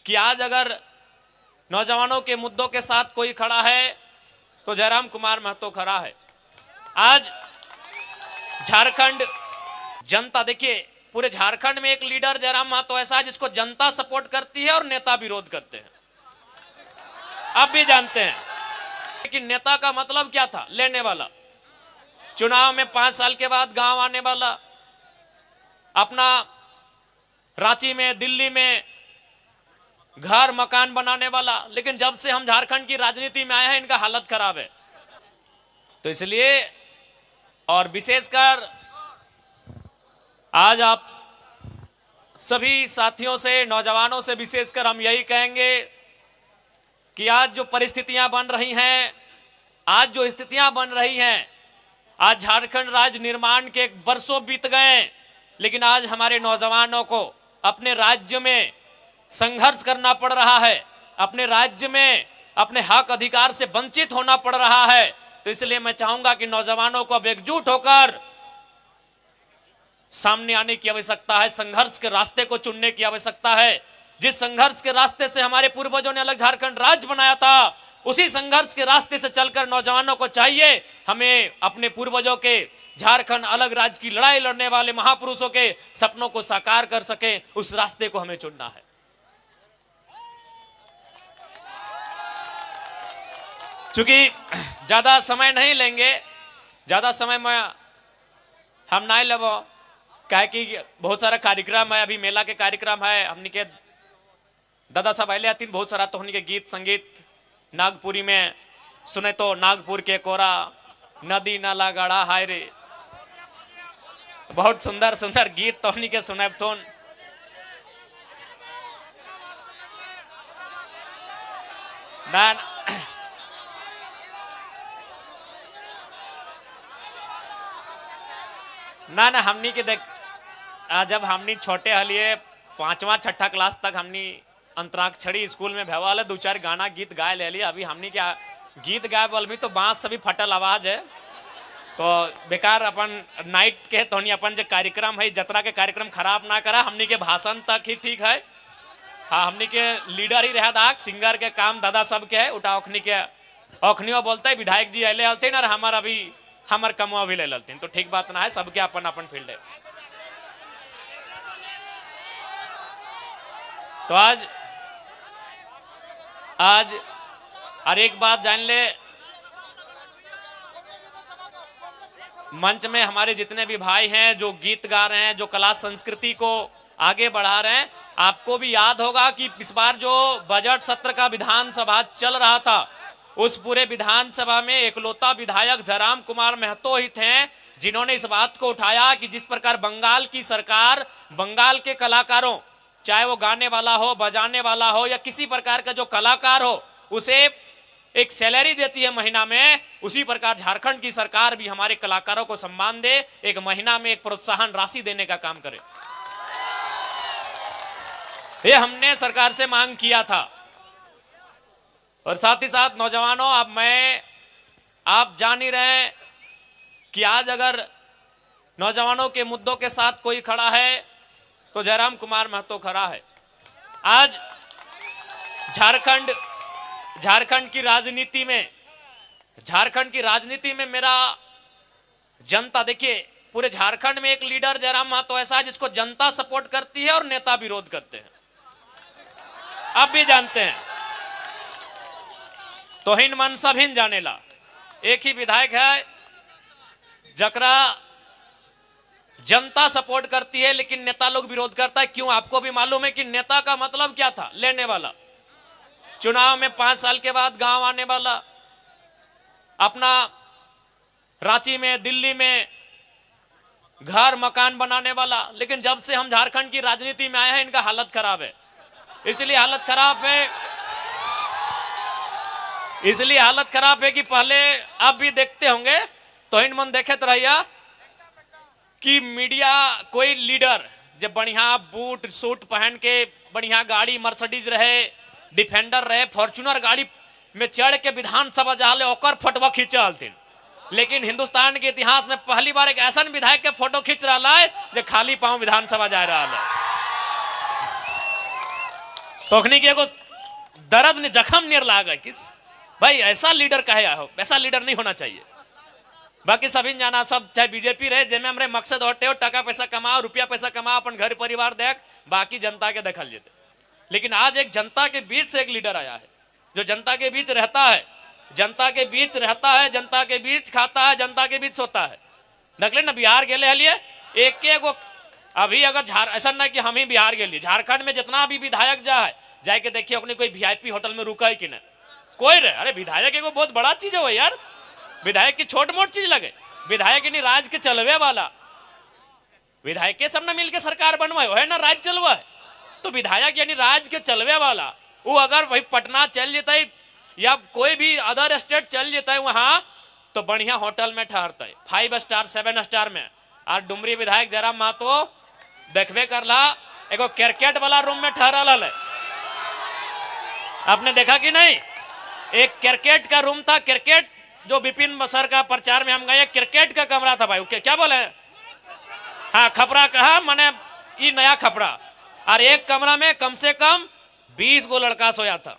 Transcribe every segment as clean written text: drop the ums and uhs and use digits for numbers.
कि आज अगर नौजवानों के मुद्दों के साथ कोई खड़ा है तो जयराम कुमार महतो खड़ा है। आज झारखंड जनता, देखिए पूरे झारखंड में एक लीडर जयराम महतो ऐसा है जिसको जनता सपोर्ट करती है और नेता विरोध करते हैं। आप भी जानते हैं कि नेता का मतलब क्या था, लेने वाला, चुनाव में 5 साल के बाद गांव आने वाला, अपना रांची में दिल्ली में घर मकान बनाने वाला। लेकिन जब से हम झारखंड की राजनीति में आए हैं इनका हालत खराब है। तो इसलिए और विशेषकर आज आप सभी साथियों से, नौजवानों से विशेषकर हम यही कहेंगे कि आज जो परिस्थितियां बन रही हैं, आज जो स्थितियां बन रही हैं, आज झारखंड राज्य निर्माण के वर्षों बीत गए, लेकिन आज हमारे नौजवानों को अपने राज्य में संघर्ष करना पड़ रहा है, अपने राज्य में अपने हक अधिकार से वंचित होना पड़ रहा है। तो इसलिए मैं चाहूंगा कि नौजवानों को अब एकजुट होकर सामने आने की आवश्यकता है, संघर्ष के रास्ते को चुनने की आवश्यकता है। जिस संघर्ष के रास्ते से हमारे पूर्वजों ने अलग झारखंड राज्य बनाया था, उसी संघर्ष के रास्ते से चलकर नौजवानों को चाहिए हमें अपने पूर्वजों के झारखंड अलग राज्य की लड़ाई लड़ने वाले महापुरुषों के सपनों को साकार कर सके, उस रास्ते को हमें चुनना है। क्योंकि ज्यादा समय नहीं लेंगे, ज्यादा समय में हम नहीं लेबो, कहे कि बहुत सारा कार्यक्रम है, अभी मेला के कार्यक्रम है, हमनी के दादा साहब आए हथिन, बहुत सारा तो हमनी के गीत संगीत नागपुरी में सुने तो नागपुर के कोरा नदी नाला गढ़ा हाय रे, बहुत सुंदर सुंदर गीत तो हमनी के सुने तो ना हमनी के देख, जब हमनी छोटे हलिए 5वां 6ठा क्लास तक हमनी अंतराक्षरी स्कूल में भेवाले 2-4 गाना गीत गाए ले लिए। अभी हमनी क्या गीत गाए बोल भी तो बांस सभी फटल आवाज है, तो बेकार अपन नाइट के तो अपन जो कार्यक्रम है जतरा के कार्यक्रम खराब ना करा, हमनी के भाषण तक ही ठीक है। हाँ, हमनी के लीडर ही रहा था, सिंगर के काम दादा सब के है, उठा ओखनी के ओखनियो बोलते विधायक जी अले अलते और हमार अभी हमार कमुआ भी ले ललतीन, तो ठीक बात ना है, सबके अपन अपन फील्ड है। तो आज और एक बात जान ले, मंच में हमारे जितने भी भाई हैं जो गीत गा रहे हैं, जो कला संस्कृति को आगे बढ़ा रहे हैं, आपको भी याद होगा कि इस बार जो बजट सत्र का विधानसभा चल रहा था, उस पूरे विधानसभा में एकलौता विधायक जयराम कुमार महतो ही थे जिन्होंने इस बात को उठाया कि जिस प्रकार बंगाल की सरकार बंगाल के कलाकारों, चाहे वो गाने वाला हो, बजाने वाला हो या किसी प्रकार का जो कलाकार हो, उसे एक सैलरी देती है महीना में, उसी प्रकार झारखंड की सरकार भी हमारे कलाकारों को सम्मान दे, एक महीना में एक प्रोत्साहन राशि देने का काम करे। ये हमने सरकार से मांग किया था। और साथ ही साथ नौजवानों, आप जान ही रहे हैं कि आज अगर नौजवानों के मुद्दों के साथ कोई खड़ा है तो जयराम कुमार महतो खड़ा है। आज झारखंड की राजनीति में मेरा जनता, देखिए पूरे झारखंड में एक लीडर जयराम महतो ऐसा है जिसको जनता सपोर्ट करती है और नेता विरोध करते हैं। आप भी जानते हैं, तोहिन मन सभिन जानेला, एक ही विधायक है जकरा जनता सपोर्ट करती है लेकिन नेता लोग विरोध करता है। क्यों? आपको भी मालूम है कि नेता का मतलब क्या था, लेने वाला, चुनाव में 5 साल के बाद गांव आने वाला, अपना रांची में दिल्ली में घर मकान बनाने वाला। लेकिन जब से हम झारखंड की राजनीति में आए हैं इनका हालत खराब है। इसलिए हालत खराब है कि पहले आप भी देखते होंगे, तो इन मन देखे तो रहिया कि मीडिया कोई लीडर जब बढ़िया बूट सूट पहन के बढ़िया गाड़ी मर्सिडीज रहे, डिफेंडर रहे, फॉर्चूनर गाड़ी में चढ़ के विधानसभा जाले ओकर फोटो खींचलथिन। लेकिन हिंदुस्तान के इतिहास में पहली बार एक ऐसा विधायक के फोटो खींच रहा है जो खाली पांव विधानसभा जा रहा है। तोखनी के दर्द ने जख्म नियर लाग किस भाई ऐसा लीडर कहे हो, ऐसा लीडर नहीं होना चाहिए। बाकी सभी जाना सब चाहे बीजेपी रहे जेमे हमरे मकसद होते हो टका पैसा कमाओ, रुपया पैसा कमाओ, अपन घर परिवार देख, बाकी जनता के दखल लेते। लेकिन आज एक जनता के बीच से एक लीडर आया है जो जनता के बीच रहता है, जनता के बीच रहता है, जनता के बीच खाता है, जनता के बीच सोता है। देखले ना बिहार गेले हलिए एक एक अभी अगर ऐसा ना कि हम ही बिहार गेलिए, झारखंड में जितना भी विधायक जा है जाके देखिए अपने कोई वीआईपी होटल में रुका है कि नहीं, कोई रहे। अरे विधायक एक बहुत बड़ा चीज है वो यार, विधायक की छोट मोट चीज लगे, विधायक नहीं राज के चलवे वाला, विधायक के सब ना मिलके सरकार बनवाए है ना राज चलवा है। तो विधायक यानी राज के चलवे वाला, वो अगर भाई पटना चल जाता है या कोई भी अदर स्टेट चल जाता है वहां तो बढ़िया होटल में ठहरता है, 5 स्टार 7 स्टार में। और डुमरी विधायक जयराम महतो देखबे करला एगो क्रिकेट वाला रूम में ठहरा है, आपने देखा कि नहीं? एक क्रिकेट का रूम था, क्रिकेट जो विपिन सर का प्रचार में हम गए, क्रिकेट का कमरा था भाई, क्या बोले, हाँ खपरा कहा मैंने ये नया खपरा। और एक कमरा में कम से कम 20 गो लड़का सोया था।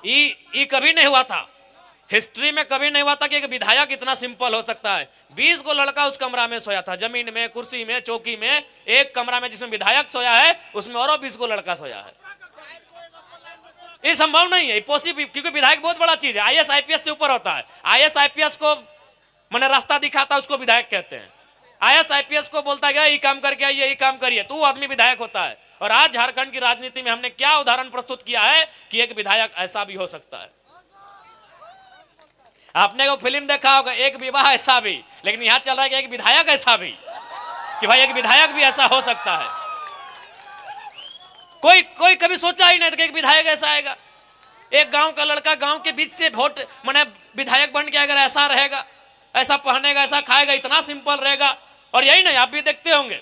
ये कभी नहीं हुआ था, हिस्ट्री में कभी नहीं हुआ था कि एक विधायक इतना सिंपल हो सकता है। 20 गो लड़का उस कमरा में सोया था, जमीन में, कुर्सी में, चौकी में। एक कमरा में जिसमें विधायक सोया है उसमें और 20 गो लड़का सोया है। ये संभव नहीं है, पॉसिबल, क्योंकि विधायक बहुत बड़ा चीज है, आईएएस आईपीएस से ऊपर होता है। आईएएस आईपीएस को मैंने रास्ता दिखाता है उसको विधायक कहते हैं। आईएएस आईपीएस को बोलता है ये काम करके आइए, ये काम करिए, तो वो आदमी विधायक होता है। और आज झारखंड की राजनीति में हमने क्या उदाहरण प्रस्तुत किया है कि एक विधायक ऐसा भी हो सकता है। आपने वो फिल्म देखा होगा एक विवाह ऐसा भी, लेकिन यहां चल रहा है कि एक विधायक ऐसा भी, कि भाई एक विधायक भी ऐसा हो सकता है। कोई कभी सोचा ही नहीं था कि एक विधायक ऐसा आएगा। एक गांव का लड़का गांव के बीच से वोट माने विधायक बन के अगर ऐसा रहेगा, ऐसा पहनेगा, ऐसा खाएगा, इतना सिंपल रहेगा। और यही नहीं, आप भी देखते होंगे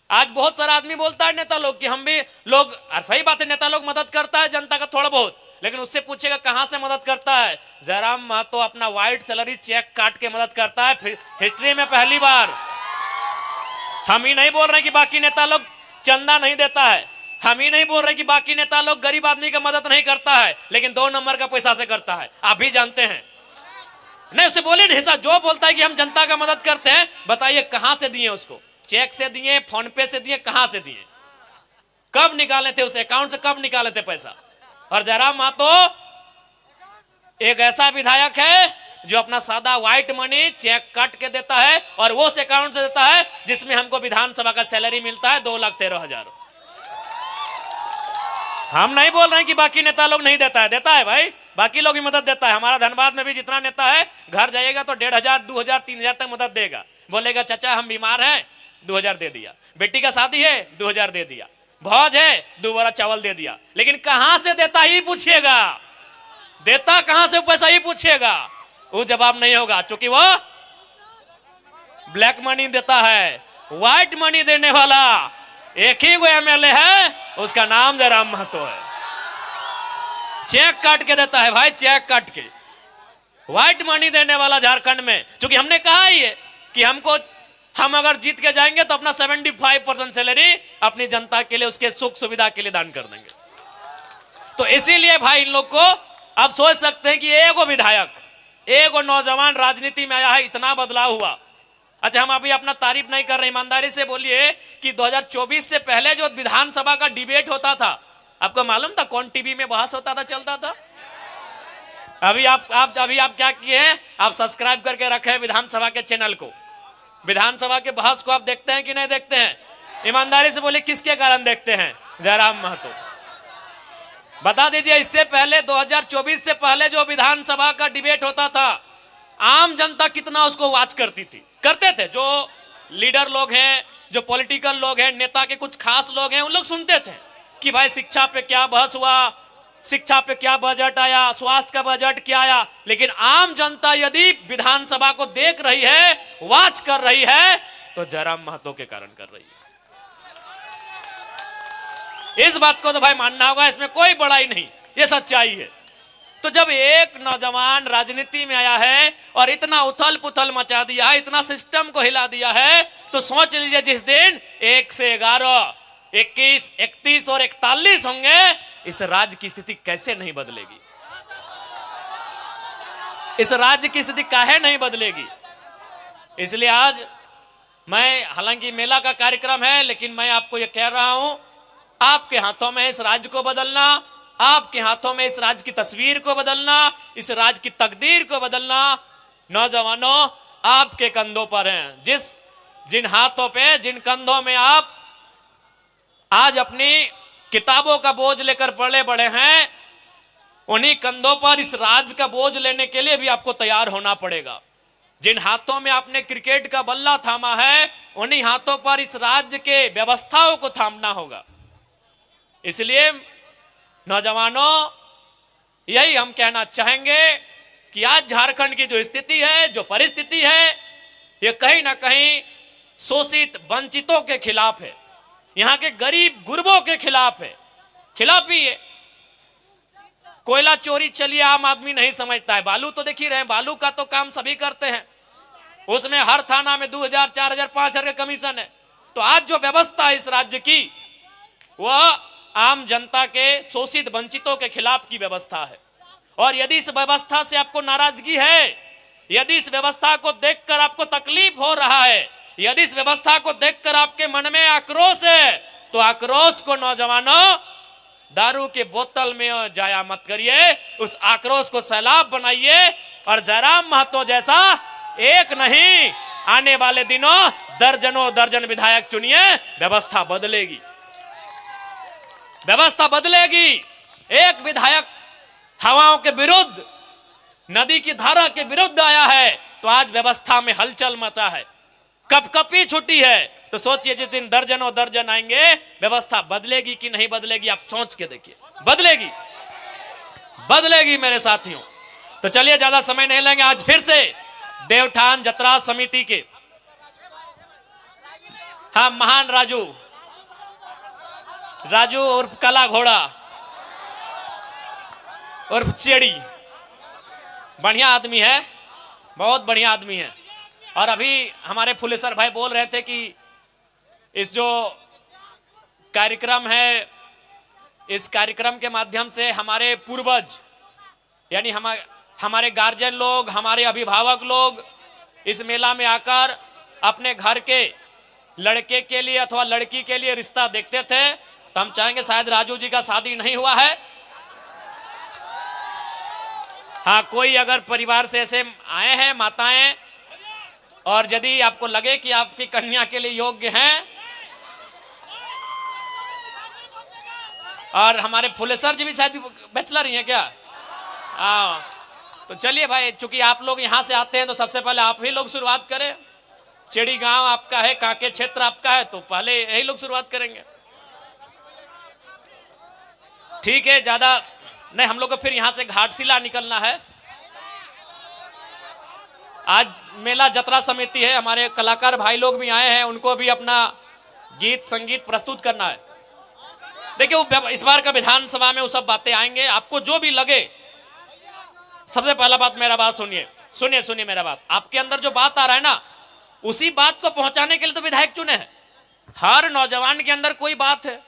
आज बहुत सारा आदमी बोलता है नेता लोग कि हम भी लोग, और सही बात है नेता लोग मदद करता है जनता का थोड़ा बहुत, लेकिन उससे पूछेगा कहां से मदद करता है। जयराम महतो अपना वाइट सैलरी चेक काट के मदद करता है, हिस्ट्री में पहली बार। हम ही नहीं बोल रहे कि बाकी नेता लोग चंदा नहीं देता है, हम ही नहीं बोल रहे कि बाकी नेता लोग गरीब आदमी का मदद नहीं करता है, लेकिन 2 नंबर का पैसा से करता है, आप भी जानते हैं। नहीं उससे बोले नहीं, हिस्सा जो बोलता है कि हम जनता का मदद करते हैं, बताइए कहां से दिए उसको, चेक से दिए, फोन पे से दिए, कहां से दिए, कब निकाले थे उस अकाउंट से, कब निकाले थे पैसा। और जयराम महतो एक ऐसा विधायक है जो अपना सादा व्हाइट मनी चेक काट के देता है और वो उस अकाउंट से देता है जिसमें हमको विधानसभा का सैलरी मिलता है 2,13,000। हम नहीं बोल रहे हैं कि बाकी नेता लोग नहीं देता है, देता है भाई, बाकी लोग भी मदद देता है। हमारा धनबाद में भी जितना नेता है घर जाइएगा तो 1,500, 2,000, 3,000 तक मदद देगा। बोलेगा चाचा हम बीमार हैं, 2,000 दे दिया, बेटी का शादी है 2,000 दे दिया, भौज है 2 बोरा चावल दे दिया। लेकिन कहां से देता ही पूछिएगा, देता कहां से पैसा ही पूछिएगा, वो जवाब नहीं होगा, क्योंकि वो ब्लैक मनी देता है। व्हाइट मनी देने वाला एक ही वो एमएलए है, उसका नाम जयराम महतो है। चेक काट के देता है भाई, चेक काट के व्हाइट मनी देने वाला झारखंड में। क्योंकि हमने कहा ही है कि हम अगर जीत के जाएंगे तो अपना 75% सैलरी अपनी जनता के लिए, उसके सुख सुविधा के लिए दान कर देंगे। तो इसीलिए भाई इन लोग को अब सोच सकते हैं कि एगो विधायक, एगो नौजवान राजनीति में आया है, इतना बदलाव हुआ। अच्छा हम अभी अपना तारीफ नहीं कर रहे, ईमानदारी से बोलिए कि 2024 से पहले जो विधानसभा का डिबेट होता था, आपको मालूम था कौन टीवी में बहस होता था, चलता था? अभी आप क्या किए हैं, आप सब्सक्राइब करके रखे विधानसभा के चैनल को, विधानसभा के बहस को आप देखते हैं कि नहीं देखते हैं? ईमानदारी से बोलिए किसके कारण देखते हैं? जयराम महतो। बता दीजिए इससे पहले 2024 से पहले जो विधानसभा का डिबेट होता था, आम जनता कितना उसको वॉच करती थी, करते थे। जो लीडर लोग हैं, जो पॉलिटिकल लोग हैं, नेता के कुछ खास लोग हैं, उन लोग सुनते थे कि भाई शिक्षा पे क्या बहस हुआ, शिक्षा पे क्या बजट आया, स्वास्थ्य का बजट क्या आया। लेकिन आम जनता यदि विधानसभा को देख रही है, वॉच कर रही है, तो जयराम महतो के कारण कर रही है। इस बात को तो भाई मानना होगा, इसमें कोई बड़ाई नहीं, ये सच्चाई है। तो जब एक नौजवान राजनीति में आया है और इतना उथल पुथल मचा दिया है, इतना सिस्टम को हिला दिया है, तो सोच लीजिए जिस दिन 1 से 11 21, 31 और 41 होंगे, इस राज्य की स्थिति कैसे नहीं बदलेगी? इस राज्य की स्थिति काहे नहीं बदलेगी? इसलिए आज मैं, हालांकि मेला का कार्यक्रम है, लेकिन मैं आपको यह कह रहा हूं, आपके हाथों में इस राज्य को बदलना, आपके हाथों में इस राज्य की तस्वीर को बदलना, इस राज्य की तकदीर को बदलना नौजवानों आपके कंधों पर है। जिन हाथों पे, जिन कंधों में आप आज अपनी किताबों का बोझ लेकर पले बड़े हैं, उन्हीं कंधों पर इस राज्य का बोझ लेने के लिए भी आपको तैयार होना पड़ेगा। जिन हाथों में आपने क्रिकेट का बल्ला थामा है, उन्हीं हाथों पर इस राज्य के व्यवस्थाओं को थामना होगा। इसलिए नौजवानों, यही हम कहना चाहेंगे कि आज झारखंड की जो स्थिति है, जो परिस्थिति है, यह कहीं ना कहीं शोषित वंचितों के खिलाफ है, यहां के गरीब गुरबों के खिलाफ है, खिलाफ ही है। कोयला चोरी चलिए आम आदमी नहीं समझता है, बालू तो देख ही रहे हैं, बालू का तो काम सभी करते हैं, उसमें हर थाना में 2000, 4000, 5000 का कमीशन है। तो आज जो व्यवस्था है इस राज्य की, वह आम जनता के शोषित वंचितों के खिलाफ की व्यवस्था है। और यदि इस व्यवस्था से आपको नाराजगी है, यदि इस व्यवस्था को देखकर आपको तकलीफ हो रहा है, यदि इस व्यवस्था को देखकर आपके मन में आक्रोश है, तो आक्रोश को नौजवानों दारू के बोतल में जाया मत करिए, उस आक्रोश को सैलाब बनाइए और जयराम महतो जैसा एक नहीं, आने वाले दिनों दर्जनों दर्जन विधायक चुनिए, व्यवस्था बदलेगी, व्यवस्था बदलेगी। एक विधायक हवाओं के विरुद्ध, नदी की धारा के विरुद्ध आया है, तो आज व्यवस्था में हलचल मचा है, कपकपी छुट्टी है। तो सोचिए जिस दिन दर्जनों दर्जन आएंगे, व्यवस्था बदलेगी कि नहीं बदलेगी? आप सोच के देखिए, बदलेगी, बदलेगी मेरे साथियों। तो चलिए ज्यादा समय नहीं लेंगे, आज फिर से देवठान जतरा समिति के महान राजू उर्फ काला घोड़ा उर्फ चेड़ी, बढ़िया आदमी है, बहुत बढ़िया आदमी है। और अभी हमारे फुलेसर भाई बोल रहे थे कि इस जो कार्यक्रम है, इस कार्यक्रम के माध्यम से हमारे पूर्वज, यानी हमारे गार्जियन लोग, हमारे अभिभावक लोग इस मेला में आकर अपने घर के लड़के के लिए अथवा लड़की के लिए रिश्ता देखते थे। तो हम चाहेंगे, शायद राजू जी का शादी नहीं हुआ है, हाँ, कोई अगर परिवार से ऐसे आए हैं माताएं, और यदि आपको लगे कि आपकी कन्या के लिए योग्य हैं, और हमारे फुलेसर जी भी शायद बैचलर ही हैं क्या? तो चलिए भाई, चूंकि आप लोग यहां से आते हैं तो सबसे पहले आप ही लोग शुरुआत करें। चेड़ी गांव आपका है, कांके क्षेत्र आपका है, तो पहले यही लोग शुरुआत करेंगे। ठीक है, ज्यादा नहीं, हम लोग को फिर यहां से घाटशिला निकलना है। आज मेला जतरा समिति है, हमारे कलाकार भाई लोग भी आए हैं, उनको भी अपना गीत संगीत प्रस्तुत करना है। देखिए, इस बार का विधानसभा में वो सब बातें आएंगे, आपको जो भी लगे। सबसे पहला बात, मेरा बात सुनिए, सुनिए सुनिए मेरा बात। आपके अंदर जो बात आ रहा है ना, उसी बात को पहुंचाने के लिए तो विधायक चुने हैं। हर नौजवान के अंदर कोई बात है,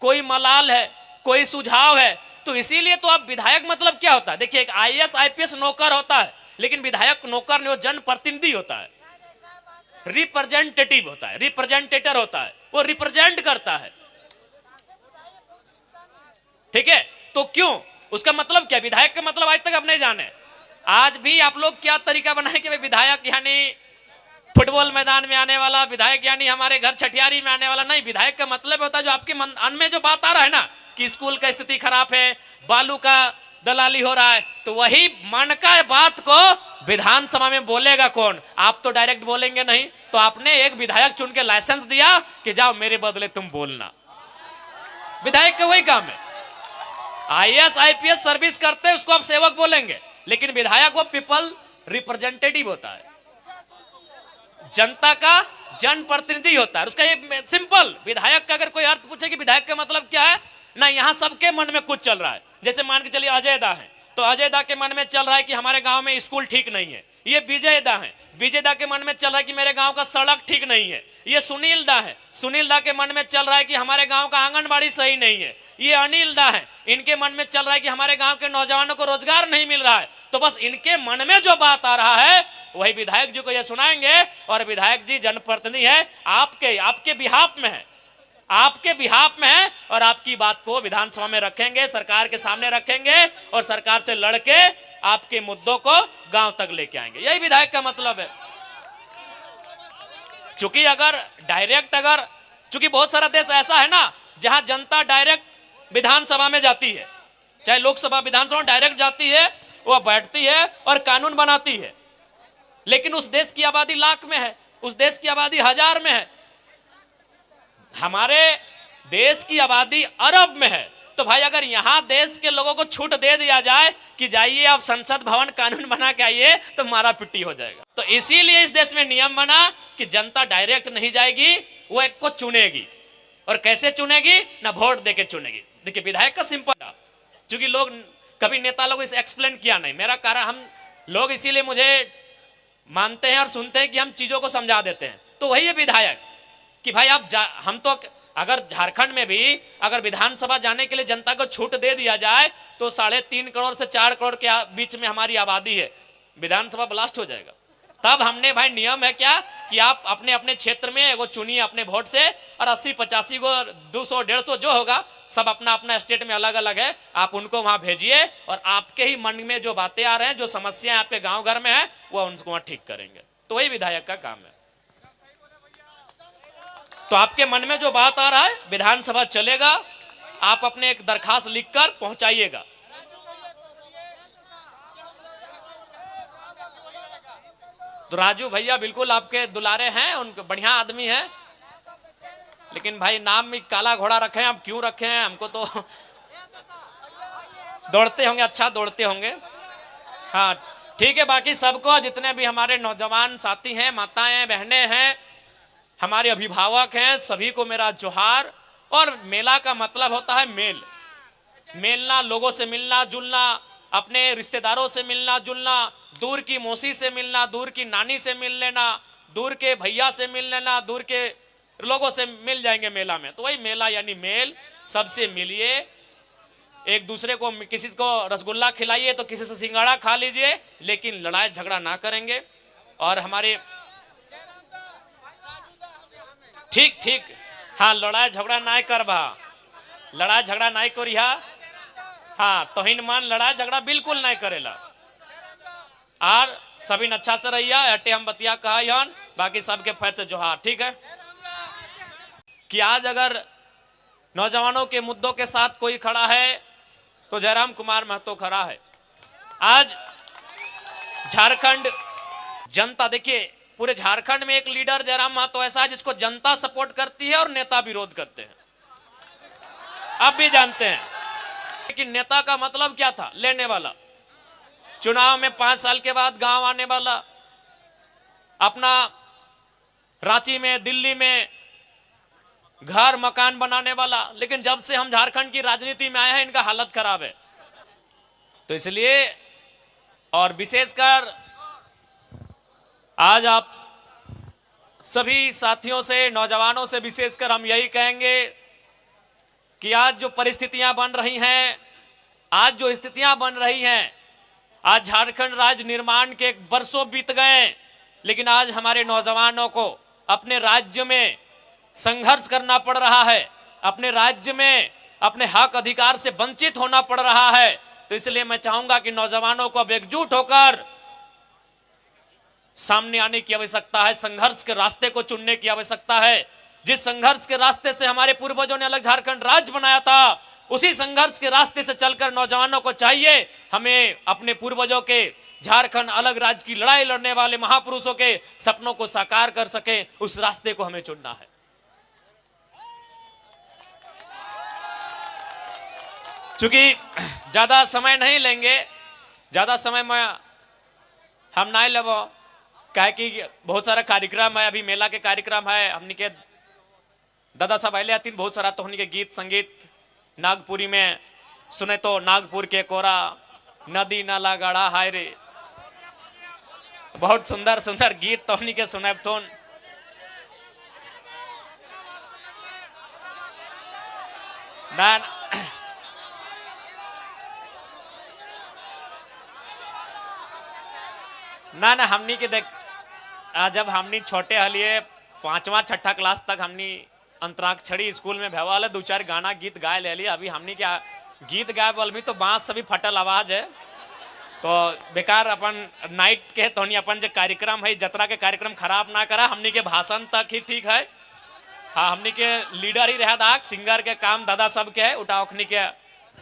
कोई मलाल है, कोई सुझाव है, तो इसीलिए तो आप विधायक मतलब क्या होता है? देखिए, एक IAS IPS नौकर होता है, लेकिन विधायक नौकर नहीं, वो जनप्रतिनिधि होता है, रिप्रेजेंटेटिव होता है, रिप्रेजेंटेटर होता है, वो रिप्रेजेंट करता है। ठीक है, तो क्यों, उसका मतलब क्या? विधायक का मतलब आज तक आप नहीं जाने। आज भी आप लोग क्या तरीका बनाए कि विधायक यानी फुटबॉल मैदान में आने वाला, विधायक यानी हमारे घर छठियारी में आने वाला नहीं। विधायक का मतलब होता है जो आपके मन में जो बात आ रहा है ना, कि स्कूल का स्थिति खराब है, बालू का दलाली हो रहा है, तो वही मन का बात को विधानसभा में बोलेगा कौन? आप तो डायरेक्ट बोलेंगे नहीं। तो आपने एक विधायक चुन के लाइसेंस दिया कि जाओ मेरे बदले तुम बोलना। विधायक का वही काम है। IAS IPS सर्विस करते हैं, उसको आप सेवक बोलेंगे, लेकिन विधायक वो पीपल रिप्रेजेंटेटिव होता है, जनता का जनप्रतिनिधि होता है। उसका ये सिंपल, विधायक का अगर कोई अर्थ पूछे कि विधायक का मतलब क्या है ना, यहाँ सबके मन में कुछ चल रहा है। जैसे मान के चलिए अजय दा है, तो अजय दा के मन में चल रहा है कि हमारे गांव में स्कूल ठीक नहीं है, ये विजय दा है, विजय दा के मन में चल रहा है कि मेरे गांव का सड़क ठीक नहीं है। ये सुनील दा है, सुनील दा के मन में चल रहा है कि हमारे गांव का आंगनबाड़ी सही नहीं है। ये अनिल दा है, इनके मन में चल रहा है कि हमारे गांव के नौजवानों को रोजगार नहीं मिल रहा है। तो बस इनके मन में जो बात आ रहा है वही विधायक जी को ये सुनाएंगे। और विधायक जी जनप्रतिनिधि है, आपके बिहाफ में है, आपके बिहाफ में है, और आपकी बात को विधानसभा में रखेंगे, सरकार के सामने रखेंगे और सरकार से लड़के आपके मुद्दों को गांव तक लेके आएंगे। यही विधायक का मतलब है। चूंकि चूंकि बहुत सारा देश ऐसा है ना जहां जनता डायरेक्ट विधानसभा में जाती है, चाहे लोकसभा विधानसभा डायरेक्ट जाती है, वह बैठती है और कानून बनाती है। लेकिन उस देश की आबादी लाख में है, उस देश की आबादी 1000 में है, हमारे देश की आबादी अरब में है। तो भाई अगर यहां देश के लोगों को छूट दे दिया जाए कि जाइए आप संसद भवन कानून बना के आइए, तो मारा पिट्टी हो जाएगा। तो इसीलिए इस देश में नियम बना कि जनता डायरेक्ट नहीं जाएगी, वो एक को चुनेगी। और कैसे चुनेगी? ना वोट देके चुनेगी। देखिए विधायक का सिंपल, क्योंकि लोग कभी नेता लोग इसे एक्सप्लेन किया नहीं, मेरा कारण हम लोग इसीलिए मुझे मानते हैं और सुनते हैं कि हम चीजों को समझा देते हैं। तो वही है विधायक कि भाई हम तो अगर झारखंड में भी अगर विधानसभा जाने के लिए जनता को छूट दे दिया जाए तो 3.5 करोड़ से 4 करोड़ के बीच में हमारी आबादी है, विधानसभा ब्लास्ट हो जाएगा। तब हमने भाई नियम है क्या कि आप अपने अपने क्षेत्र में वो चुनिए अपने वोट से, और 80-85 को 200-150 जो होगा सब अपना अपना स्टेट में अलग अलग है, आप उनको वहां भेजिए और आपके ही मन में जो बातें आ रहे हैं, जो समस्याएं आपके गांव घर में है, वो उनको वहां ठीक करेंगे। तो वही विधायक का काम है। तो आपके मन में जो बात आ रहा है विधानसभा चलेगा, आप अपने एक दरखास्त लिखकर पहुंचाइएगा। तो राजू भैया बिल्कुल आपके दुलारे हैं, उनके बढ़िया आदमी है, लेकिन भाई नाम में काला घोड़ा रखे हैं, आप क्यों रखे हैं? हमको तो दौड़ते होंगे, अच्छा दौड़ते होंगे। हाँ ठीक है, बाकी सबको जितने भी हमारे नौजवान साथी हैं, माताएं बहनें हैं, हमारे अभिभावक हैं, सभी को मेरा जोहार। और मेला का मतलब होता है मेलना, लोगों से मिलना जुलना, अपने रिश्तेदारों से मिलना जुलना, दूर की मौसी से मिलना, दूर की नानी से मिल लेना, दूर के भैया से मिल लेना, दूर के लोगों से मिल जाएंगे मेला में। तो वही मेला यानी मेल, सबसे मिलिए, एक दूसरे को, किसी को रसगुल्ला खिलाइए तो किसी से सिंगाड़ा खा लीजिए, लेकिन लड़ाई झगड़ा ना करेंगे। और हमारे ठीक हाँ, लड़ाई झगड़ा ना करबा, लड़ाई झगड़ा ना करिहा। हाँ तोहिन मान लड़ाई झगड़ा बिल्कुल नहीं करेला। और सभी अच्छा से रहिया, हटे हम बतिया कहा, बाकी सबके फैर से जोहार। ठीक है कि आज अगर नौजवानों के मुद्दों के साथ कोई खड़ा है तो जयराम कुमार महतो खड़ा है। आज झारखंड जनता, देखिए पूरे झारखंड में एक लीडर जयराम महतो ऐसा है जिसको जनता सपोर्ट करती है और नेता विरोध करते हैं, आप भी जानते हैं। लेकिन नेता का मतलब क्या था? लेने वाला, चुनाव में 5 साल के बाद गांव आने वाला, अपना रांची में दिल्ली में घर मकान बनाने वाला। लेकिन जब से हम झारखंड की राजनीति में आए हैं इनका हालत खराब है। तो इसलिए और विशेषकर आज आप सभी साथियों से, नौजवानों से विशेषकर हम यही कहेंगे कि आज जो परिस्थितियां बन रही हैं, आज जो स्थितियां बन रही हैं, आज झारखंड राज्य निर्माण के वर्षों बीत गए, लेकिन आज हमारे नौजवानों को अपने राज्य में संघर्ष करना पड़ रहा है, अपने राज्य में अपने हक अधिकार से वंचित होना पड़ रहा है। तो इसलिए मैं चाहूंगा कि नौजवानों को अब एकजुट होकर सामने आने की आवश्यकता है, संघर्ष के रास्ते को चुनने की आवश्यकता है। जिस संघर्ष के रास्ते से हमारे पूर्वजों ने अलग झारखंड राज्य बनाया था, उसी संघर्ष के रास्ते से चलकर नौजवानों को चाहिए हमें अपने पूर्वजों के झारखंड अलग राज्य की लड़ाई लड़ने वाले महापुरुषों के सपनों को साकार कर सके, उस रास्ते को हमें चुनना है। क्योंकि ज्यादा समय नहीं लेंगे, ज्यादा समय में हम ना लेबो, कहे कि बहुत सारा कार्यक्रम है, अभी मेला के कार्यक्रम है, हमने के दादा साहब आए आती बहुत सारा, तो हमने के गीत संगीत नागपुरी में सुने तो नागपुर के कोरा नदी नाला गाढ़ा हाय रे, बहुत सुंदर सुंदर गीत तोहनी के सुनब थोन। ना ना ना हमनी के देख, जब हमनी छोटे हलिए 5वां 6ठा क्लास तक हमनी अंतराक्षरी स्कूल में भेवाल दो चार गाना गीत गाए ले लिया। अभी हमनी क्या गीत गाए बोल भी तो बांस सभी फटल आवाज है, तो बेकार अपन नाइट के तो अपन जो कार्यक्रम है जतरा के कार्यक्रम खराब ना करा। हमनी के भाषण तक ही ठीक है। हाँ हमनी के लीडर ही रहा दाग, सिंगर के काम दादा सब के है उठा ओखनी के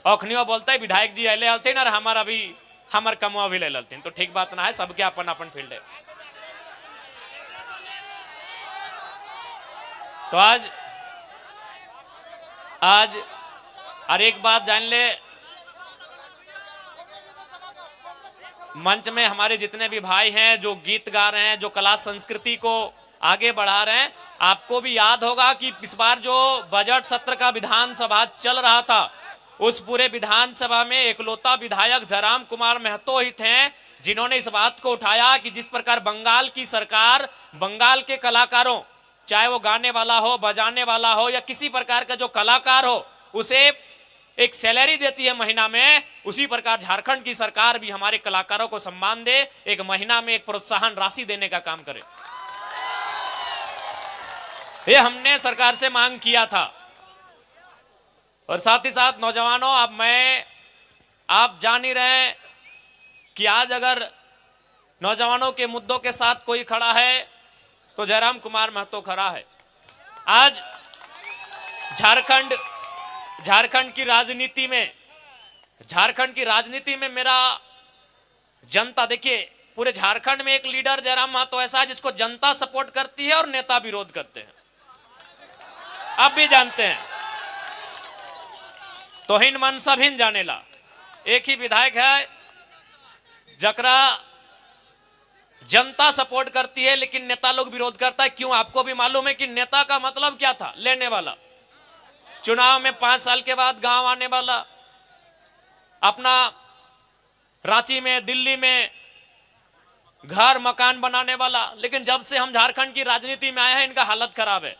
ओखनियो बोलते है विधायक जी अले अलते और हमार अभी हमार कमुआ भी ले ललते, तो ठीक बात ना है, सबके अपन अपन फील्ड है। तो आज और एक बात जान ले, मंच में हमारे जितने भी भाई हैं जो गीत गा रहे हैं, जो कला संस्कृति को आगे बढ़ा रहे हैं, आपको भी याद होगा कि इस बार जो बजट सत्र का विधानसभा चल रहा था, उस पूरे विधानसभा में एकलौता विधायक जयराम कुमार महतो ही थे जिन्होंने इस बात को उठाया कि जिस प्रकार बंगाल की सरकार बंगाल के कलाकारों, चाहे वो गाने वाला हो, बजाने वाला हो या किसी प्रकार का जो कलाकार हो, उसे एक सैलरी देती है महीना में, उसी प्रकार झारखंड की सरकार भी हमारे कलाकारों को सम्मान दे, एक महीना में एक प्रोत्साहन राशि देने का काम करे। ये हमने सरकार से मांग किया था। और साथ ही साथ नौजवानों, अब आप जान ही रहे हैं कि आज अगर नौजवानों के मुद्दों के साथ कोई खड़ा है तो जयराम कुमार महतो खड़ा है। आज झारखंड की राजनीति में मेरा जनता, देखिए पूरे झारखंड में एक लीडर जयराम महतो ऐसा है जिसको जनता सपोर्ट करती है और नेता विरोध करते हैं, आप भी जानते हैं। तोहिन मन सभिन जानेला, एक ही विधायक है जकरा जनता सपोर्ट करती है लेकिन नेता लोग विरोध करता है। क्यों? आपको भी मालूम है कि नेता का मतलब क्या था, लेने वाला, चुनाव में 5 साल के बाद गांव आने वाला, अपना रांची में दिल्ली में घर मकान बनाने वाला। लेकिन जब से हम झारखंड की राजनीति में आए हैं इनका हालत खराब है।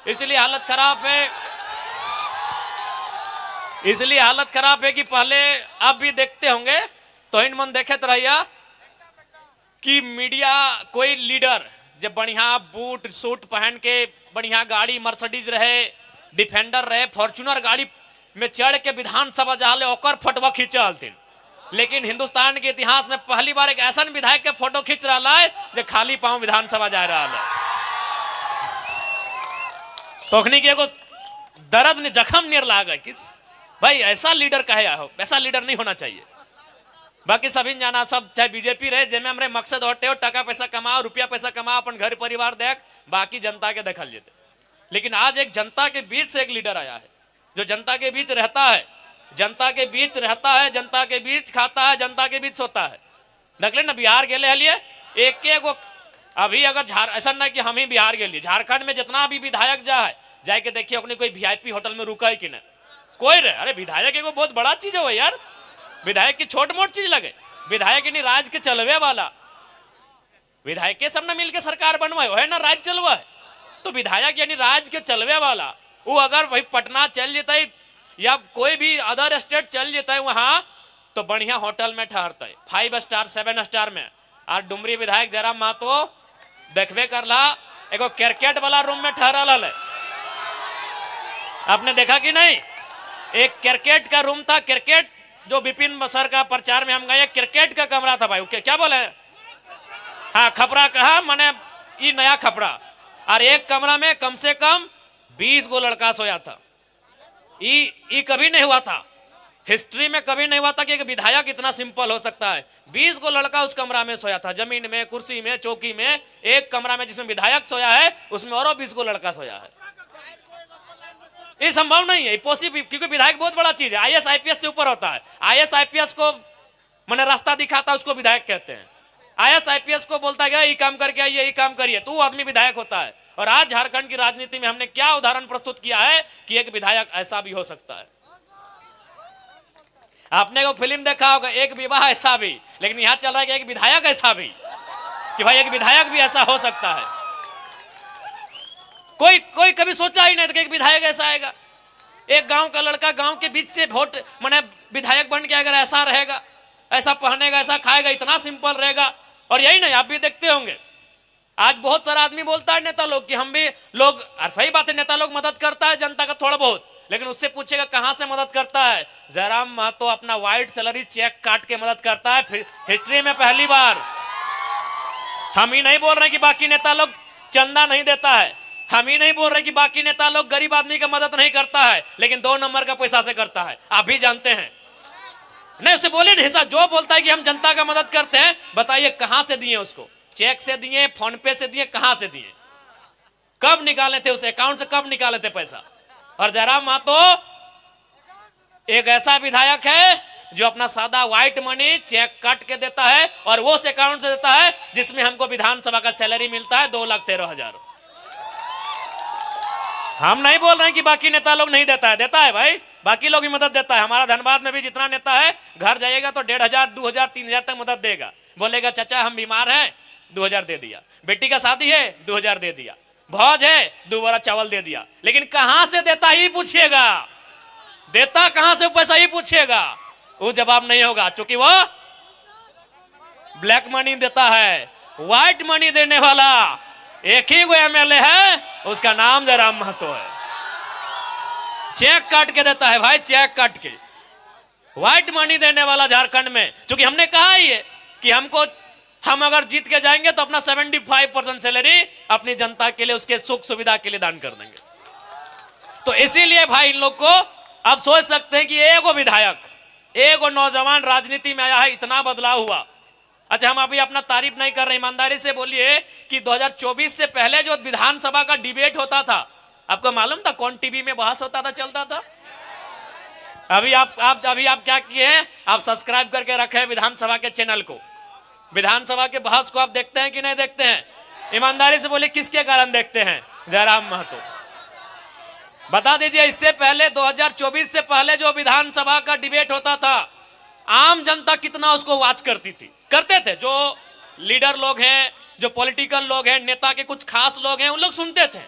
इसलिए हालत खराब है कि पहले आप भी देखते होंगे, तो इन मन देखे तो रहिया कि मीडिया कोई लीडर जब बढ़िया बूट सूट पहन के बढ़िया गाड़ी मर्सिडीज रहे, डिफेंडर रहे, फॉर्च्यूनर गाड़ी में चढ़ के विधानसभा जाले ओकर फोटो खींचलथिन। लेकिन हिंदुस्तान के इतिहास में पहली बार एक ऐसा विधायक के फोटो खींच रहा है जो खाली पांव विधानसभा जा रहा है। तोखनी के एगो दर्द ने जख्म नियर लागा कि भाई ऐसा लीडर कहे हो, ऐसा लीडर नहीं होना चाहिए। बाकी सभी जाना, सब चाहे बीजेपी रहे, जेमे हमरे मकसद होते हो टका पैसा कमाओ, रुपया पैसा कमाओ, अपन घर परिवार देख, बाकी जनता के देखल जेते। लेकिन आज एक जनता के बीच से एक लीडर आया है जो जनता के बीच रहता है, जनता के बीच रहता है, जनता के बीच खाता है, जनता के बीच सोता है। देखले ना बिहार गेले हलिए एक अभी अगर ऐसा ना कि हम ही बिहार गेलिए, झारखंड में जितना भी विधायक जाके देखिए अपने कोई वीआईपी होटल में रुका है कि नहीं, कोई रहे। अरे विधायक एगो बहुत बड़ा चीज है यार, विधायक की छोट मोट चीज लगे, विधायक यानी राज के चलवे वाला, विधायक के सब ना मिलके सरकार बनवाए है ना, राज चलवा है। तो विधायक यानी राज के चलवे वाला, वो अगर भाई पटना चल जाता है या कोई भी अदर स्टेट चल जाता है वहां, तो बढ़िया होटल में ठहरता है, 5 स्टार 7 स्टार में। और डुमरी विधायक जयराम महतो देखबे करला एगो क्रिकेट वाला रूम में ठहरल है, आपने देखा कि नहीं? एक क्रिकेट का रूम था, क्रिकेट जो विपिन सर का प्रचार में हम गए, क्रिकेट का कमरा था भाई, क्या बोले, हाँ खपरा कहा, मैंने ये नया खपरा। और एक कमरा में कम से कम 20 गो लड़का सोया था। ये कभी नहीं हुआ था, हिस्ट्री में कभी नहीं हुआ था कि एक विधायक इतना सिंपल हो सकता है। 20 गो लड़का उस कमरा में सोया था, जमीन में, कुर्सी में, चौकी में। एक कमरा में जिसमें विधायक सोया है उसमें और 20 गो लड़का सोया है। ये संभव नहीं है, पॉसिबल, क्योंकि विधायक बहुत बड़ा चीज है, आईएएस आईपीएस से ऊपर होता है। आईएएस आईपीएस को मैंने रास्ता दिखाता उसको विधायक कहते हैं। आईएएस आईपीएस को बोलता है ये काम करके आइए, ये काम करिए, तो वो आदमी विधायक होता है। और आज झारखंड की राजनीति में हमने क्या उदाहरण प्रस्तुत किया है कि एक विधायक ऐसा भी हो सकता है। आपने वो फिल्म देखा होगा, एक विवाह ऐसा भी, लेकिन यहां चल रहा है कि एक विधायक ऐसा भी। कि भाई एक विधायक भी ऐसा हो सकता है। कोई कभी सोचा ही नहीं था कि एक विधायक ऐसा आएगा। एक गांव का लड़का गांव के बीच से वोट माने विधायक बन के अगर ऐसा रहेगा, ऐसा पहनेगा, ऐसा खाएगा, इतना सिंपल रहेगा। और यही नहीं, आप भी देखते होंगे आज बहुत सारा आदमी बोलता है नेता लोग कि हम भी लोग, सही बात है, नेता लोग मदद करता है जनता का थोड़ा बहुत, लेकिन उससे पूछेगा कहां से मदद करता है। जयराम महतो अपना व्हाइट सैलरी चेक काट के मदद करता है, फिर हिस्ट्री में पहली बार। हम ही नहीं बोल रहे कि बाकी नेता लोग चंदा नहीं देता है, हम ही नहीं बोल रहे कि बाकी नेता लोग गरीब आदमी का मदद नहीं करता है, लेकिन 2 नंबर का पैसा से करता है, आप भी जानते हैं। नहीं उससे बोले नहीं, जो बोलता है कि हम जनता का मदद करते हैं, बताइए कहां से दिए उसको? चेक से दिए, फोन पे से दिए, कहां से दिए? कब निकाले थे? उस अकाउंट से कब निकाले थे पैसा? और जयराम महतो एक ऐसा विधायक है जो अपना सादा व्हाइट मनी चेक काट के देता है, और वो उस अकाउंट से देता है जिसमें हमको विधानसभा का सैलरी मिलता है 2,13,000। हम नहीं बोल रहे हैं कि बाकी नेता लोग नहीं देता है, देता है भाई, बाकी लोग भी मदद देता है। हमारा धनबाद में भी जितना नेता है, घर जाइएगा तो 1,500, 2,000, 3,000 तक मदद देगा। बोलेगा चाचा हम बीमार हैं, 2,000 दे दिया। बेटी का शादी है, 2,000 दे दिया। भौज है, 2 बोरा चावल दे दिया। लेकिन कहां से देता ही पूछिएगा, देता कहां से पैसा ही पूछिएगा, वो जवाब नहीं होगा, क्योंकि वो ब्लैक मनी देता है। व्हाइट मनी देने वाला एक ही वो एमएलए है, उसका नाम जयराम महतो है। चेक काट के देता है भाई, चेक काट के। व्हाइट मनी देने वाला झारखंड में, क्योंकि हमने कहा ही है कि हम अगर जीत के जाएंगे तो अपना 75% सैलरी अपनी जनता के लिए, उसके सुख सुविधा के लिए दान कर देंगे। तो इसीलिए भाई इन लोग को आप सोच सकते हैं कि एगो विधायक, एगो नौजवान राजनीति में आया है, इतना बदलाव हुआ। अच्छा हम अभी अपना तारीफ नहीं कर रहे, ईमानदारी से बोलिए कि 2024 से पहले जो विधानसभा का डिबेट होता था, आपको मालूम था कौन टीवी में बहस होता था, चलता था? अभी आप क्या किए हैं, आप सब्सक्राइब करके रखे हैं विधानसभा के चैनल को। विधानसभा के बहस को आप देखते हैं कि नहीं देखते हैं? ईमानदारी से बोलिए किसके कारण देखते हैं? जयराम महतो। बता दीजिए, इससे पहले 2024 से पहले जो विधानसभा का डिबेट होता था, आम जनता कितना उसको वॉच करती थी, करते थे। जो लीडर लोग हैं, जो पॉलिटिकल लोग हैं, नेता के कुछ खास लोग हैं, उन लोग सुनते थे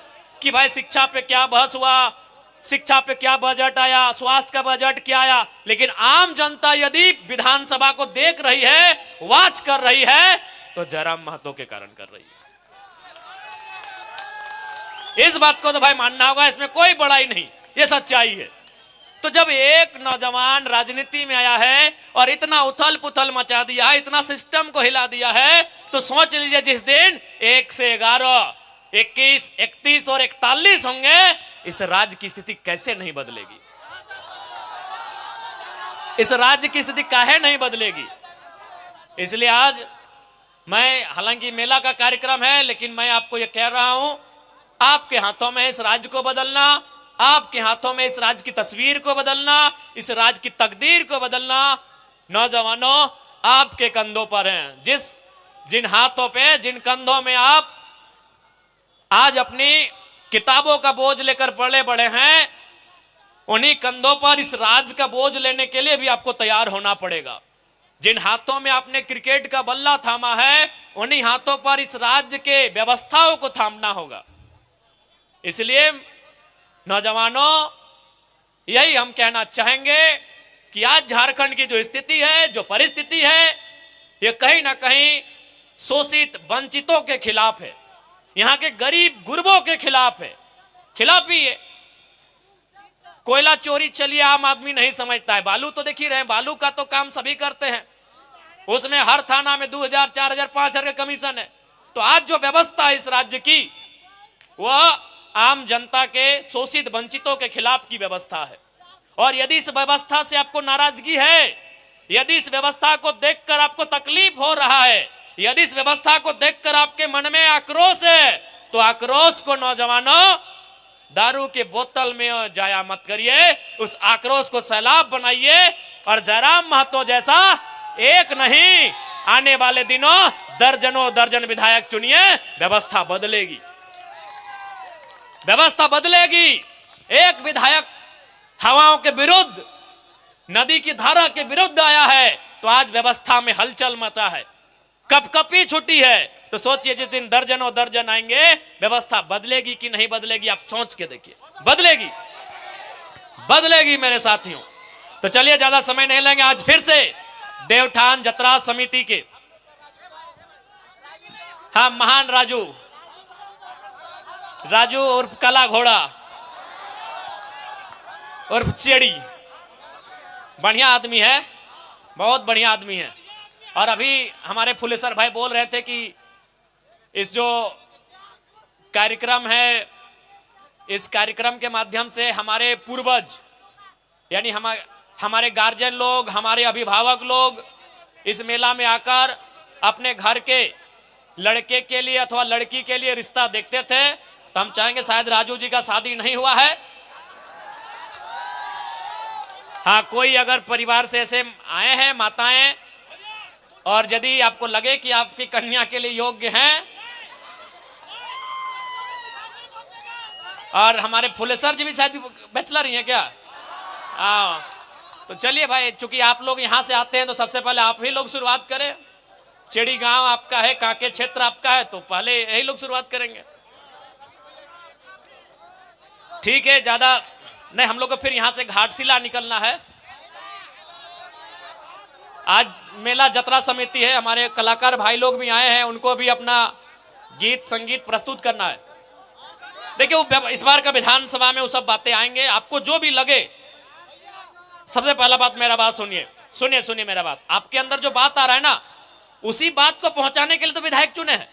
कि भाई शिक्षा पे क्या बहस हुआ, शिक्षा पे क्या बजट आया, स्वास्थ्य का बजट क्या आया। लेकिन आम जनता यदि विधानसभा को देख रही है, वॉच कर रही है, तो जयराम महतो के कारण कर रही है। इस बात को तो भाई मानना होगा, इसमें कोई बड़ाई नहीं, ये सच्चाई है। तो जब एक नौजवान राजनीति में आया है और इतना उथल पुथल मचा दिया है, इतना सिस्टम को हिला दिया है, तो सोच लीजिए जिस दिन 1 से 11, 21, 31 और 41 होंगे, इस राज्य की स्थिति कैसे नहीं बदलेगी? इस राज्य की स्थिति काहे नहीं बदलेगी? इसलिए आज मैं, हालांकि मेला का कार्यक्रम है, लेकिन मैं आपको यह कह रहा हूं, आपके हाथों में इस राज्य को बदलना, आपके हाथों में इस राज्य की तस्वीर को बदलना, इस राज्य की तकदीर को बदलना नौजवानों आपके कंधों पर है। जिन हाथों पे, जिन कंधों में आप आज अपनी किताबों का बोझ लेकर पले बड़े हैं, उन्हीं कंधों पर इस राज्य का बोझ लेने के लिए भी आपको तैयार होना पड़ेगा। जिन हाथों में आपने क्रिकेट का बल्ला थामा है, उन्हीं हाथों पर इस राज्य के व्यवस्थाओं को थामना होगा। इसलिए नौजवानों, यही हम कहना चाहेंगे कि आज झारखंड की जो स्थिति है, जो परिस्थिति है, ये कहीं ना कहीं शोषित वंचितों के खिलाफ है, यहां के गरीब गुरबों के खिलाफ है, खिलाफ ही है। कोयला चोरी चलिए आम आदमी नहीं समझता है, बालू तो देख ही रहे हैं, बालू का तो काम सभी करते हैं, उसमें हर थाना में 2,000, 4,000, 5,000 का कमीशन है। तो आज जो व्यवस्था है इस राज्य की, वह आम जनता के शोषित वंचितों के खिलाफ की व्यवस्था है। और यदि इस व्यवस्था से आपको नाराजगी है, यदि इस व्यवस्था को देखकर आपको तकलीफ हो रहा है, यदि इस व्यवस्था को देखकर आपके मन में आक्रोश है, तो आक्रोश को नौजवानों दारू के बोतल में जाया मत करिए, उस आक्रोश को सैलाब बनाइए। और जयराम महतो जैसा एक नहीं, आने वाले दिनों दर्जनों दर्जन विधायक चुनिए, व्यवस्था बदलेगी, व्यवस्था बदलेगी। एक विधायक हवाओं के विरुद्ध, नदी की धारा के विरुद्ध आया है, तो आज व्यवस्था में हलचल मचा है, कपकपी छुटी है। तो सोचिए जिस दिन दर्जनों दर्जन आएंगे, व्यवस्था बदलेगी कि नहीं बदलेगी, आप सोच के देखिए। बदलेगी, बदलेगी मेरे साथियों। तो चलिए ज्यादा समय नहीं लेंगे। आज फिर से देवठान जतरा समिति के हाँ महान राजू उर्फ काला घोड़ा उर्फ चेड़ी, बढ़िया आदमी है, बहुत बढ़िया आदमी है। और अभी हमारे फुलेसर भाई बोल रहे थे कि इस जो कार्यक्रम है, इस कार्यक्रम के माध्यम से हमारे पूर्वज यानी हमारे गार्जियन लोग, हमारे अभिभावक लोग इस मेला में आकर अपने घर के लड़के के लिए अथवा लड़की के लिए रिश्ता देखते थे। तो हम चाहेंगे, शायद राजू जी का शादी नहीं हुआ है। हाँ, कोई अगर परिवार से ऐसे आए हैं माताएं, और यदि आपको लगे कि आपकी कन्या के लिए योग्य हैं, और हमारे फुलेसर जी भी शायद बैचलर ही हैं क्या? तो चलिए भाई, चूंकि आप लोग यहां से आते हैं तो सबसे पहले आप ही लोग शुरुआत करें। चेड़ी गांव आपका है, कांके क्षेत्र आपका है, तो पहले यही लोग शुरुआत करेंगे। ठीक है, ज्यादा नहीं, हम लोग को फिर यहां से घाटशिला निकलना है। आज मेला जतरा समिति है, हमारे कलाकार भाई लोग भी आए हैं, उनको भी अपना गीत संगीत प्रस्तुत करना है। देखिए इस बार का विधानसभा में वो सब बातें आएंगे, आपको जो भी लगे। सबसे पहला बात, मेरा बात सुनिए मेरा बात। आपके अंदर जो बात आ रहा है ना, उसी बात को पहुंचाने के लिए तो विधायक चुने हैं।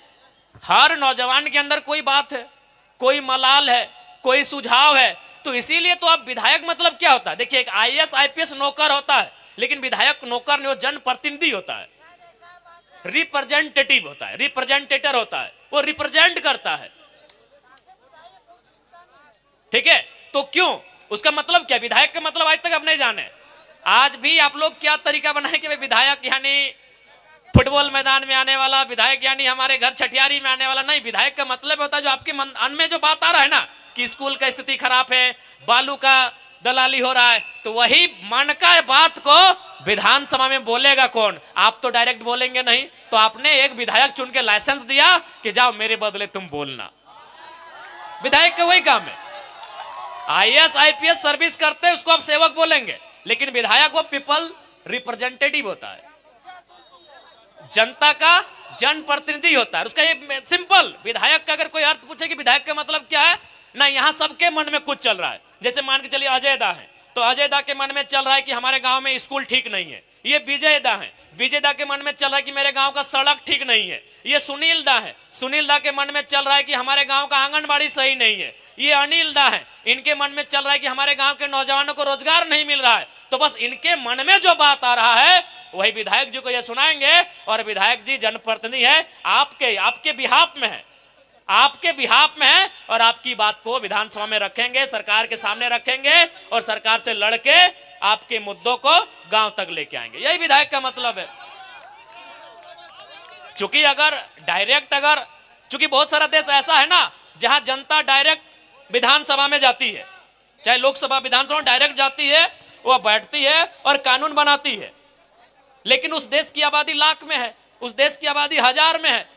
हर नौजवान के अंदर कोई बात है, कोई मलाल है, कोई सुझाव है, तो इसीलिए तो आप विधायक मतलब क्या होता है? देखिए, एक आईएएस आईपीएस नौकर होता है, लेकिन विधायक नौकर नहीं, वो जनप्रतिनिधि होता है, रिप्रेजेंटेटिव होता है, रिप्रेजेंटेटर होता है, वो रिप्रेजेंट करता है। ठीक है, तो क्यों, उसका मतलब क्या? विधायक का मतलब आज तक आप नहीं जाने। आज भी आप लोग क्या तरीका बनाए कि विधायक यानी फुटबॉल मैदान में आने वाला, विधायक यानी हमारे घर छठियारी में आने वाला। नहीं, विधायक का मतलब होता है जो आपके मन में जो बात आ रहा है ना, कि स्कूल का स्थिति खराब है, बालू का दलाली हो रहा है, तो वही मन का बात को विधानसभा में बोलेगा कौन? आप तो डायरेक्ट बोलेंगे नहीं। तो आपने एक विधायक चुन के लाइसेंस दिया कि जाओ मेरे बदले तुम बोलना। विधायक का वही काम है। आईएएस आईपीएस सर्विस करते हैं, उसको आप सेवक बोलेंगे, लेकिन विधायक वो पीपल रिप्रेजेंटेटिव होता है, जनता का जनप्रतिनिधि होता है। उसका ये सिंपल, विधायक का अगर कोई अर्थ पूछे कि विधायक का मतलब क्या है ना, यहाँ सबके मन में कुछ चल रहा है। जैसे मान के चलिए अजय दा है, तो अजय दा के मन में चल रहा है कि हमारे गांव में स्कूल ठीक नहीं है। ये विजय दा है, विजय दा के मन में चल रहा है कि मेरे गांव का सड़क ठीक नहीं है। ये सुनील दा है, सुनील दा के मन में चल रहा है कि हमारे गांव का आंगनबाड़ी सही नहीं है। ये अनिल दा है, इनके मन में चल रहा है कि हमारे गांव के नौजवानों को रोजगार नहीं मिल रहा है। तो बस इनके मन में जो बात आ रहा है वही विधायक जी को ये सुनाएंगे। और विधायक जी जनप्रतिनिधि है, आपके बिहाफ में है, आपके बिहाफ में है, और आपकी बात को विधानसभा में रखेंगे, सरकार के सामने रखेंगे, और सरकार से लड़के आपके मुद्दों को गांव तक लेके आएंगे। यही विधायक का मतलब है। चूंकि बहुत सारा देश ऐसा है ना जहां जनता डायरेक्ट विधानसभा में जाती है, चाहे लोकसभा विधानसभा डायरेक्ट जाती है, वो बैठती है और कानून बनाती है। लेकिन उस देश की आबादी लाख में है, उस देश की आबादी 1000 में है,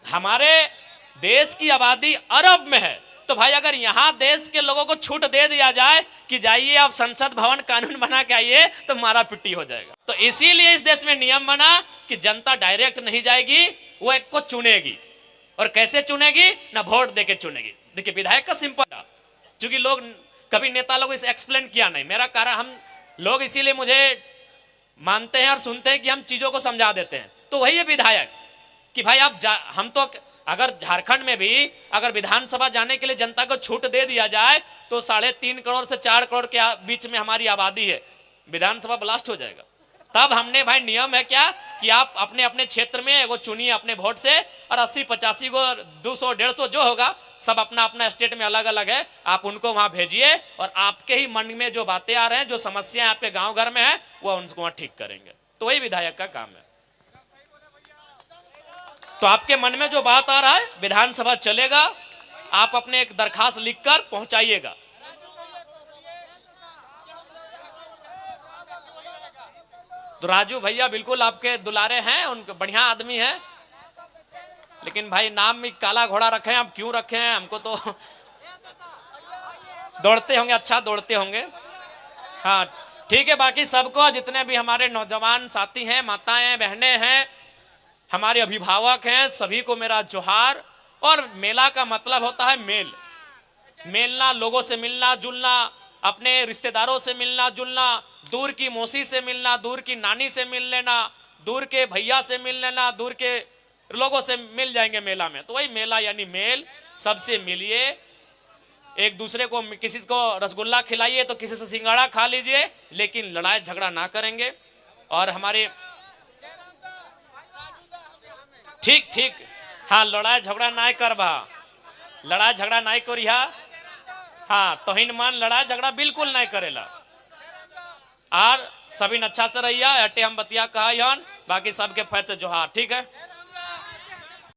हमारे देश की आबादी अरब में है। तो भाई अगर यहां देश के लोगों को छूट दे दिया जाए कि जाइए आप संसद भवन कानून बना के आइए, तो मारा पिट्टी हो जाएगा। तो इसीलिए इस देश में नियम बना कि जनता डायरेक्ट नहीं जाएगी, वो एक को चुनेगी। और कैसे चुनेगी ना, वोट देके चुनेगी। देखिए विधायक का सिंपल, क्योंकि लोग कभी नेता लोग इसे एक्सप्लेन किया नहीं, मेरा कारण हम लोग इसीलिए मुझे मानते हैं और सुनते हैं कि हम चीजों को समझा देते हैं। तो वही है विधायक कि भाई हम तो अगर झारखंड में भी अगर विधानसभा जाने के लिए जनता को छूट दे दिया जाए तो 3.5 करोड़ से 4 करोड़ के बीच में हमारी आबादी है, विधानसभा ब्लास्ट हो जाएगा। तब हमने भाई नियम है क्या कि आप अपने अपने क्षेत्र में एगो चुनिए अपने वोट से, और 80-85 को 200-150 जो होगा सब अपना अपना स्टेट में अलग अलग है, आप उनको वहां भेजिए, और आपके ही मन में जो बातें आ रहे हैं, जो समस्याएं आपके गांव घर में है, वो उनको वहां ठीक करेंगे। तो वही विधायक का काम है। तो आपके मन में जो बात आ रहा है विधानसभा चलेगा, आप अपने एक दरखास्त लिखकर पहुंचाइएगा। तो राजू भैया बिल्कुल आपके दुलारे हैं, उनके बढ़िया आदमी हैं, लेकिन भाई नाम में काला घोड़ा रखे हैं, अब क्यों रखे हैं हमको तो दौड़ते होंगे, अच्छा दौड़ते होंगे। हाँ ठीक है, बाकी सबको जितने भी हमारे नौजवान साथी हैं, माताएं बहनें हैं, हमारे अभिभावक हैं, सभी को मेरा जोहार। और मेला का मतलब होता है मेल, मेलना, लोगों से मिलना जुलना, अपने रिश्तेदारों से मिलना जुलना, दूर की मौसी से मिलना, दूर की नानी से मिल लेना, दूर के भैया से मिल लेना, दूर के लोगों से मिल जाएंगे मेला में। तो वही मेला यानी मेल, सबसे मिलिए, एक दूसरे को, किसी को रसगुल्ला खिलाइए तो किसी से सिंगाड़ा खा लीजिए, लेकिन लड़ाई झगड़ा ना करेंगे। और हमारे ठीक ठीक, हाँ लड़ाई झगड़ा ना करबा, लड़ाई झगड़ा नहीं करिहा। हाँ तोहिन मन लड़ाई झगड़ा बिल्कुल नहीं करेला। और सभी अच्छा से रहिया, अटे हम बतिया कहा, बाकी सबके फैर से जोहार, ठीक है।